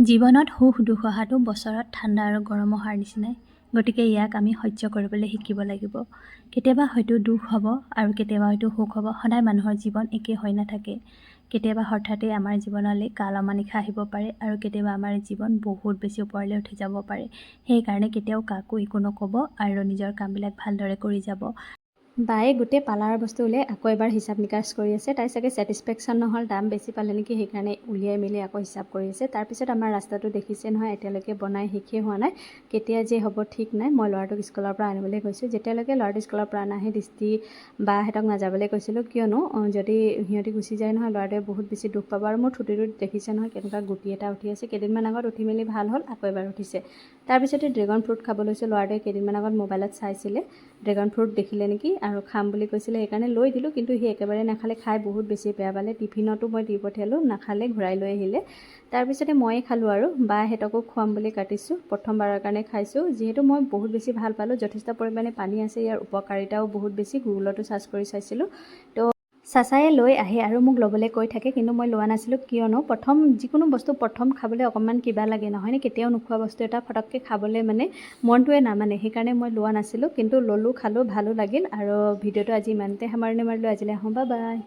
জীৱনত সুখ দুখ অহাটো বছৰত ঠাণ্ডা আৰু গৰম অহাৰ নিচিনাই। গতিকে ইয়াক আমি সহ্য কৰিবলৈ শিকিব লাগিব। কেতিয়াবা হয়তো দুখ হ'ব আৰু কেতিয়াবা হয়তো সুখ হ'ব। সদায় মানুহৰ জীৱন একে হৈ নাথাকে। কেতিয়াবা হঠাতে আমাৰ জীৱনলৈ কাল অমানিশা আহিব পাৰে আৰু কেতিয়াবা আমাৰ জীৱন বহুত বেছি ওপৰলৈ উঠি যাব পাৰে। সেইকাৰণে কেতিয়াও কাকো একো নক'ব আৰু নিজৰ কামবিলাক ভালদৰে কৰি যাব। বায়ে গোটেই পাৰ্লাৰৰ বস্তু উলিয়াই আকৌ এবাৰ হিচাপ নিকাচ কৰি আছে। তাই চাগে ছেটিছফেকশ্যন নহ'ল, দাম বেছি পালে নেকি, সেইকাৰণে উলিয়াই মেলি আকৌ হিচাপ কৰি আছে। তাৰপিছত আমাৰ ৰাস্তাটো দেখিছে নহয়, এতিয়ালৈকে বনাই শেষেই হোৱা নাই। কেতিয়া যে হ'ব ঠিক নাই। মই ল'ৰাটোক স্কুলৰ পৰা আনিবলৈ কৈছোঁ। যেতিয়ালৈকে ল'ৰাটো স্কুলৰ পৰা নাহে দৃষ্টি বাহঁতক নাযাবলৈ কৈছিলোঁ, কিয়নো যদি সিহঁতি গুচি যায় নহয়, ল'ৰাটোৱে বহুত বেছি দুখ পাব। আৰু মোৰ থুটিটোত দেখিছে নহয় কেনেকুৱা গুটি এটা উঠি আছে। কেইদিনমান আগত উঠি মেলি ভাল হ'ল, আকৌ এবাৰ উঠিছে। তাৰপিছতে ড্ৰেগন ফ্ৰুট খাব লৈছোঁ। ল'ৰাটোৱে কেইদিনমান আগত মোবাইলত চাইছিলে, ড্ৰেগন ফ্ৰুট দেখিলে নেকি আৰু খাম বুলি কৈছিলে, সেইকাৰণে লৈ দিলোঁ। কিন্তু সি একেবাৰে নাখালে, খাই বহুত বেছি বেয়া পালে। টিফিনতো মই দি পঠিয়ালোঁ, নাখালে, ঘূৰাই লৈ আহিলে। তাৰপিছতে ময়ে খালোঁ আৰু বাহঁতকো খুৱাম বুলি কাটিছোঁ। প্ৰথমবাৰৰ কাৰণে খাইছোঁ, যিহেতু মই বহুত বেছি ভাল পালোঁ। যথেষ্ট পৰিমাণে পানী আছে, ইয়াৰ উপকাৰিতাও বহুত বেছি। গুগলতো চাৰ্চ কৰি চাইছিলোঁ, তো চাচায়ে লৈ আহে আৰু মোক ল'বলৈ কৈ থাকে, কিন্তু মই লোৱা নাছিলোঁ। কিয়নো যিকোনো বস্তু প্ৰথম খাবলৈ অকণমান কিবা লাগে নহয়নে। কেতিয়াও নোখোৱা বস্তু এটা ফটককৈ খাবলৈ মানে মনটোৱে নামানে, সেইকাৰণে মই লোৱা নাছিলোঁ। কিন্তু ল'লোঁ, খালোঁ, ভালো লাগিল। আৰু ভিডিঅ'টো আজি ইমানতে সামৰণি মাৰিলোঁ। আজিলৈ আহোঁ, বাই বাই।